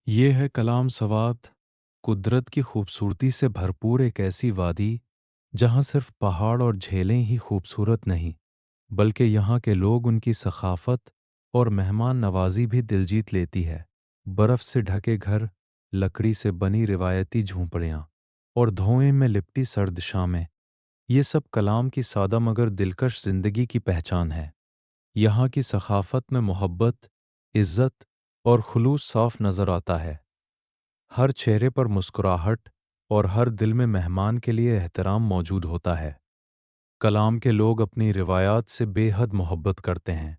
ये है कलाम सवात, कुदरत की खूबसूरती से भरपूर एक ऐसी वादी जहाँ सिर्फ पहाड़ और झीलें ही खूबसूरत नहीं, बल्कि यहाँ के लोग उनकी सखाफत और मेहमान नवाजी भी दिल जीत लेती है। बर्फ़ से ढके घर, लकड़ी से बनी रिवायती झोंपड़ियाँ और धुएं में लिपटी सर्द शामें, ये सब कलाम की सादा मगर दिलकश ज़िंदगी की पहचान है। यहाँ की सखाफत में मोहब्बत, इज़्ज़त और खुलूस साफ नज़र आता है। हर चेहरे पर मुस्कुराहट और हर दिल में मेहमान के लिए एहतराम मौजूद होता है। कलाम के लोग अपनी रिवायात से बेहद मोहब्बत करते हैं।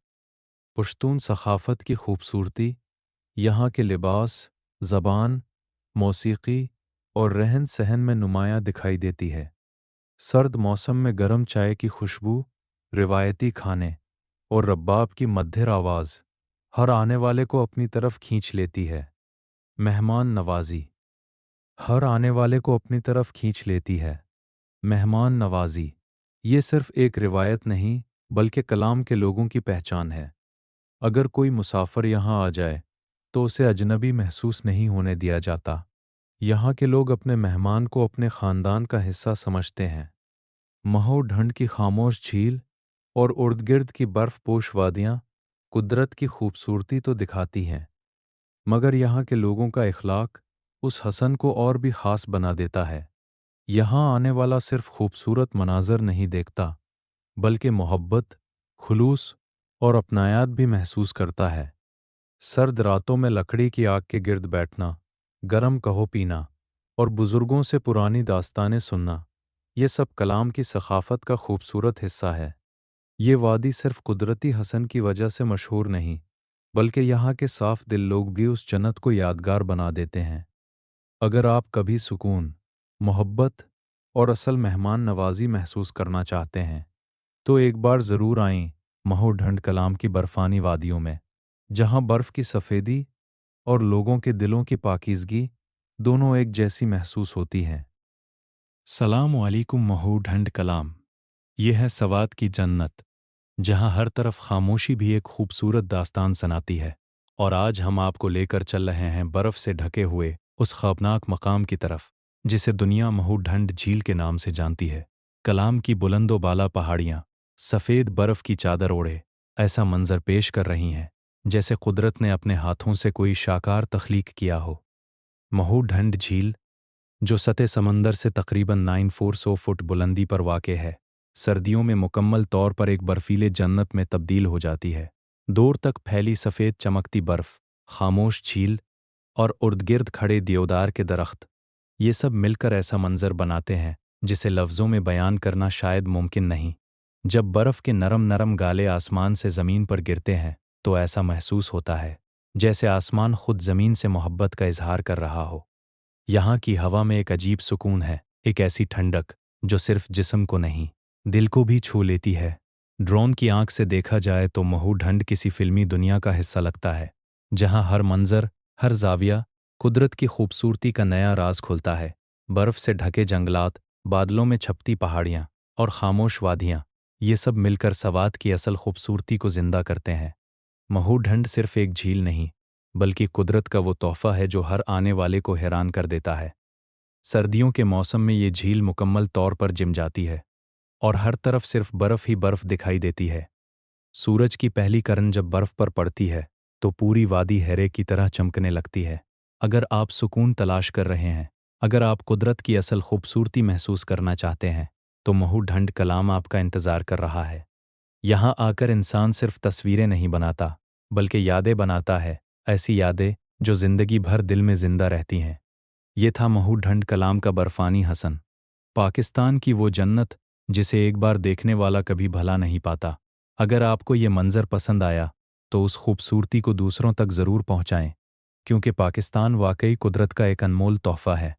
पश्तून सखाफत की खूबसूरती यहाँ के लिबास, ज़बान, मौसीकी और रहन सहन में नुमायाँ दिखाई देती है। सर्द मौसम में गर्म चाय की खुशबू, रिवायती खाने और रब्बाब की मधुर आवाज़ हर आने वाले को अपनी तरफ खींच लेती है। मेहमान नवाजी हर आने वाले को अपनी तरफ खींच लेती है। मेहमान नवाजी ये सिर्फ एक रिवायत नहीं, बल्कि कलाम के लोगों की पहचान है। अगर कोई मुसाफिर यहाँ आ जाए तो उसे अजनबी महसूस नहीं होने दिया जाता। यहाँ के लोग अपने मेहमान को अपने खानदान का हिस्सा समझते हैं। महो ढंड की खामोश झील और उर्द गिर्द की बर्फपोश वादियाँ कुदरत की खूबसूरती तो दिखाती हैं, मगर यहाँ के लोगों का इखलाक उस हसन को और भी ख़ास बना देता है। यहाँ आने वाला सिर्फ खूबसूरत मनाज़र नहीं देखता, बल्कि मोहब्बत, खुलूस और अपनायात भी महसूस करता है। सर्द रातों में लकड़ी की आग के गिर्द बैठना, गरम कहो पीना और बुज़ुर्गों से पुरानी दास्तानें सुनना, ये सब कलाम की सखाफ़त का खूबसूरत हिस्सा है। ये वादी सिर्फ कुदरती हसन की वजह से मशहूर नहीं, बल्कि यहाँ के साफ दिल लोग भी उस जन्नत को यादगार बना देते हैं। अगर आप कभी सुकून, मोहब्बत और असल मेहमान नवाजी महसूस करना चाहते हैं, तो एक बार ज़रूर आएं महो ढंड कलाम की बर्फ़ानी वादियों में, जहाँ बर्फ़ की सफ़ेदी और लोगों के दिलों की पाकीज़गी दोनों एक जैसी महसूस होती हैं। सलाम वालेकुम महो ढंड कलाम। ये है सवात की जन्नत, जहाँ हर तरफ खामोशी भी एक खूबसूरत दास्तान सुनाती है। और आज हम आपको लेकर चल रहे हैं बर्फ़ से ढके हुए उस खौफनाक मकाम की तरफ, जिसे दुनिया महू ढंड झील के नाम से जानती है। कलाम की बुलंदो बाला पहाड़ियाँ सफ़ेद बर्फ़ की चादर ओढ़े ऐसा मंजर पेश कर रही हैं, जैसे कुदरत ने अपने हाथों से कोई शाकार तख्लीक किया हो। महू ढंड झील, जो सतह समंदर से तकरीबन 9400 फुट बुलंदी पर वाक़ है, सर्दियों में मुकम्मल तौर पर एक बर्फीले जन्नत में तब्दील हो जाती है। दूर तक फैली सफ़ेद चमकती बर्फ़, खामोश झील और उर्दगिर्द खड़े देवदार के दरख्त, ये सब मिलकर ऐसा मंजर बनाते हैं जिसे लफ्ज़ों में बयान करना शायद मुमकिन नहीं। जब बर्फ़ के नरम नरम गाले आसमान से ज़मीन पर गिरते हैं तो ऐसा महसूस होता है जैसे आसमान खुद ज़मीन से मोहब्बत का इजहार कर रहा हो। यहाँ की हवा में एक अजीब सुकून है, एक ऐसी ठंडक जो सिर्फ जिस्म को नहीं, दिल को भी छू लेती है। ड्रोन की आंख से देखा जाए तो महू ढंड किसी फिल्मी दुनिया का हिस्सा लगता है, जहाँ हर मंजर, हर जाविया कुदरत की खूबसूरती का नया राज खोलता है। बर्फ से ढके जंगलात, बादलों में छपती पहाड़ियाँ और खामोश वादियाँ, ये सब मिलकर सवात की असल खूबसूरती को जिंदा करते हैं। महू ढंड सिर्फ एक झील नहीं, बल्कि कुदरत का वो तोहफा है जो हर आने वाले को हैरान कर देता है। सर्दियों के मौसम में ये झील मुकम्मल तौर पर जिम जाती है और हर तरफ सिर्फ बर्फ ही बर्फ दिखाई देती है। सूरज की पहली किरण जब बर्फ पर पड़ती है तो पूरी वादी हैरे की तरह चमकने लगती है। अगर आप सुकून तलाश कर रहे हैं, अगर आप कुदरत की असल खूबसूरती महसूस करना चाहते हैं, तो महू ढंड कलाम आपका इंतज़ार कर रहा है। यहाँ आकर इंसान सिर्फ तस्वीरें नहीं बनाता, बल्कि यादें बनाता है, ऐसी यादें जो ज़िंदगी भर दिल में ज़िंदा रहती हैं। ये था महू ढंड कलाम का बर्फानी हसन, पाकिस्तान की वो जन्नत जिसे एक बार देखने वाला कभी भला नहीं पाता। अगर आपको ये मंजर पसंद आया तो उस खूबसूरती को दूसरों तक ज़रूर पहुँचाएं, क्योंकि पाकिस्तान वाकई कुदरत का एक अनमोल तोहफ़ा है।